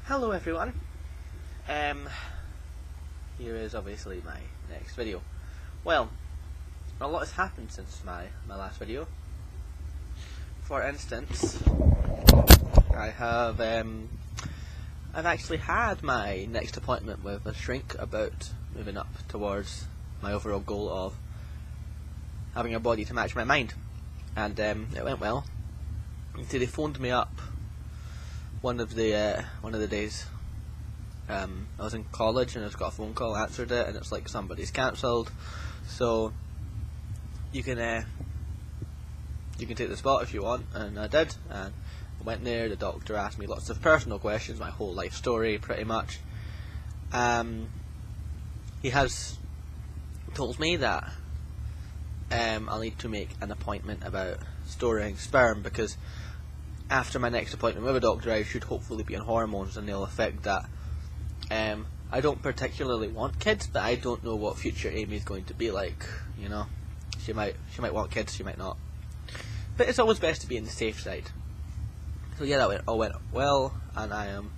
Hello everyone. Here is obviously my next video. Well, a lot has happened since my last video. For instance, I've actually had my next appointment with a shrink about moving up towards my overall goal of having a body to match my mind, and it went well. So they phoned me up one of the days. I was in college and I just got a phone call, answered it, and it's like somebody's cancelled, so you can take the spot if you want. And I did, and I went there. The doctor asked me lots of personal questions, my whole life story pretty much. He has told me that I'll need to make an appointment about storing sperm, because after my next appointment with a doctor I should hopefully be on hormones, and they'll affect that. I don't particularly want kids, but I don't know what future Amy is going to be like. You know, she might want kids, she might not. But it's always best to be on the safe side. So yeah, that all went well, and I am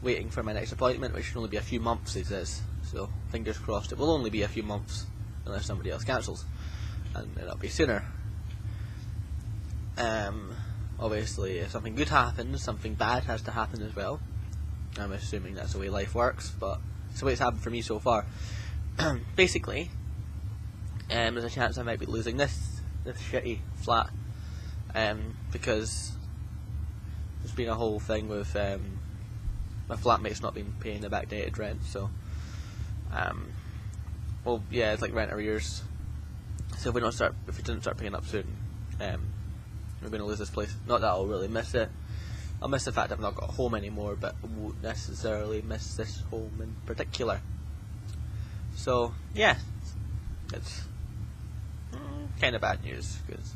waiting for my next appointment, which should only be a few months, he says. So fingers crossed it will only be a few months, unless somebody else cancels, and it'll be sooner. Obviously, if something good happens, something bad has to happen as well. I'm assuming that's the way life works, but it's the way it's happened for me so far. Basically, there's a chance I might be losing this shitty flat, because there's been a whole thing with my flatmate's not been paying the backdated rent, so well, yeah, it's like rent arrears. So if we didn't start paying up soon, we're going to lose this place. Not that I'll really miss it. I'll miss the fact that I've not got a home anymore, but I won't necessarily miss this home in particular. So yeah, it's kind of bad news, because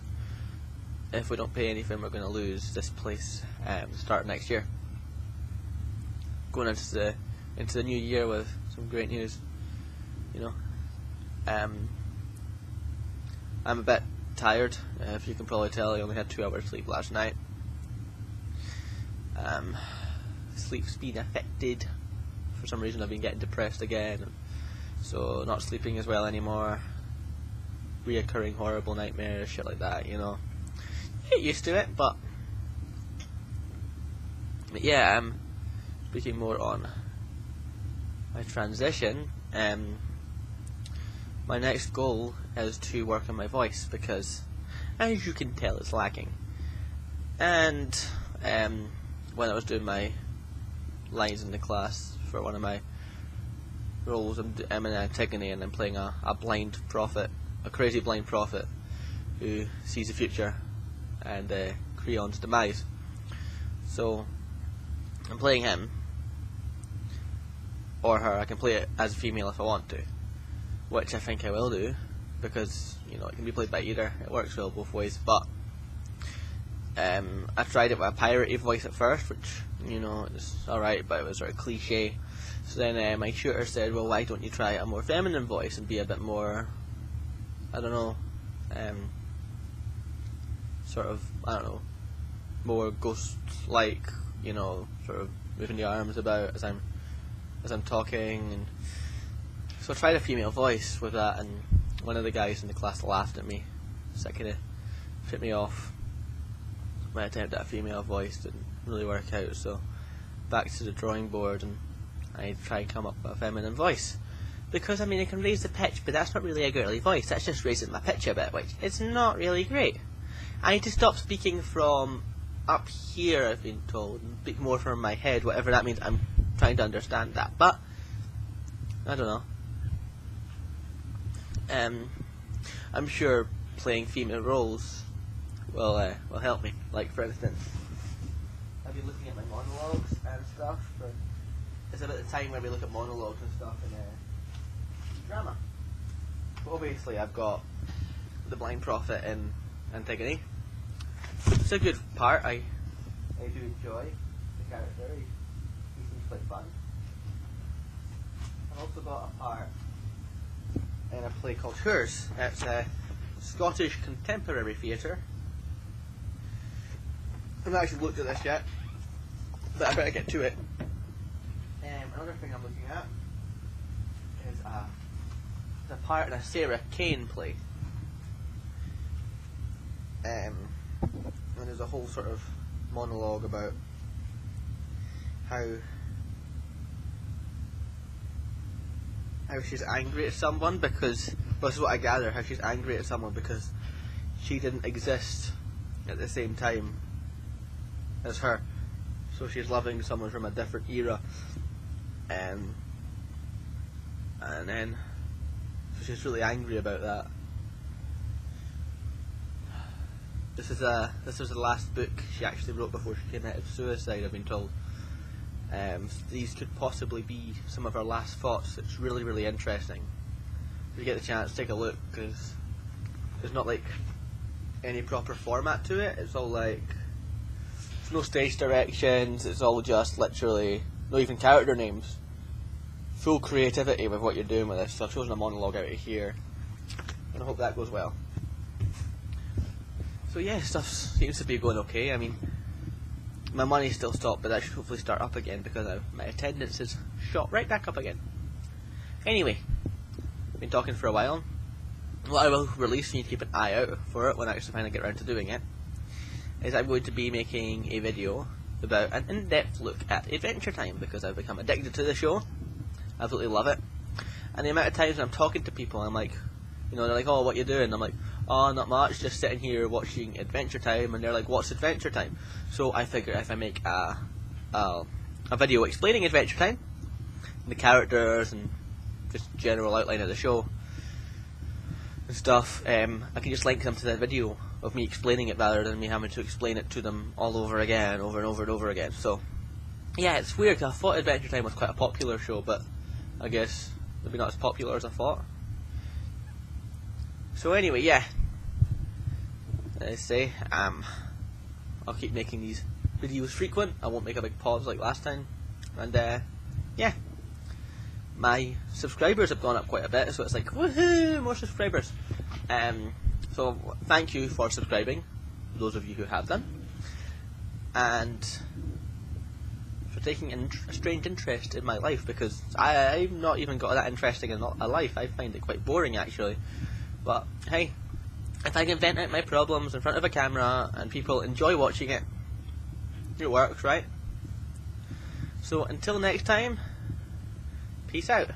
if we don't pay anything, we're going to lose this place start next year. Going into the new year with some great news, you know. I'm a bit tired. If you can probably tell, I only had 2 hours sleep last night. Sleep's been affected. For some reason I've been getting depressed again, so not sleeping as well anymore. Reoccurring horrible nightmares, shit like that, you know. Get used to it, but yeah, speaking more on my transition, my next goal is to work on my voice, because as you can tell it's lacking. And when I was doing my lines in the class for one of my roles, I'm in Antigone, and I'm playing a blind prophet, a crazy blind prophet who sees the future and Creon's demise. So I'm playing him or her. I can play it as a female if I want to, which I think I will do, because you know it can be played by either. It works well both ways. But I tried it with a piratey voice at first, which, you know, it's alright, but it was sort of cliche. So then my tutor said, well, why don't you try a more feminine voice and be a bit more, I don't know, sort of, I don't know, more ghost-like, you know, sort of moving the arms about as I'm talking. And so I tried a female voice with that, and one of the guys in the class laughed at me, so that kind of put me off. My attempt at a female voice didn't really work out, so back to the drawing board, and I tried and come up with a feminine voice. Because, I mean, I can raise the pitch, but that's not really a girly voice, that's just raising my pitch a bit, which it's not really great. I need to stop speaking from up here, I've been told, and speak more from my head, whatever that means. I'm trying to understand that, but I don't know. I'm sure playing female roles will help me. Like, for instance, I've been looking at my monologues and stuff. It's about the time where we look at monologues and stuff in drama. But obviously I've got the blind prophet in Antigone. It's a good part. I do enjoy the character. He seems quite fun. I've also got a part in a play called Hers. It's a Scottish contemporary theatre. I haven't actually looked at this yet, but I better get to it. Another thing I'm looking at is the part in a Sarah Kane play. And there's a whole sort of monologue about how she's angry at someone because, well, this is what I gather, how she's angry at someone because she didn't exist at the same time as her. So she's loving someone from a different era. And then so she's really angry about that. This was the last book she actually wrote before she committed suicide, I've been told. These could possibly be some of her last thoughts. It's really, really interesting. If you get the chance, take a look, because there's not like any proper format to it. It's all like, there's no stage directions, it's all just literally, not even character names. Full creativity with what you're doing with this. So I've chosen a monologue out of here, and I hope that goes well. So yeah, stuff seems to be going okay. I mean, my money's still stopped, but that should hopefully start up again because my attendance is shot right back up again. Anyway, I've been talking for a while. What I will release, you need to keep an eye out for it when I actually finally get around to doing it, is I'm going to be making a video about an in-depth look at Adventure Time, because I've become addicted to the show. I absolutely love it. And the amount of times when I'm talking to people, I'm like, you know, they're like, oh, what you doing? I'm like, oh, not much, just sitting here watching Adventure Time. And they're like, what's Adventure Time? So I figure if I make a video explaining Adventure Time, the characters and just general outline of the show and stuff, I can just link them to the video of me explaining it rather than me having to explain it to them all over again, over and over and over again. So yeah, it's weird, because I thought Adventure Time was quite a popular show, but I guess maybe not as popular as I thought. So anyway, yeah, as I say, I'll keep making these videos frequent. I won't make a big pause like last time. And yeah, my subscribers have gone up quite a bit, so it's like, woohoo, more subscribers. So thank you for subscribing, those of you who have done, and for taking a strange interest in my life, because I've not even got that interesting in a life. I find it quite boring, actually. But hey, if I can vent out my problems in front of a camera and people enjoy watching it, it works, right? So until next time, peace out.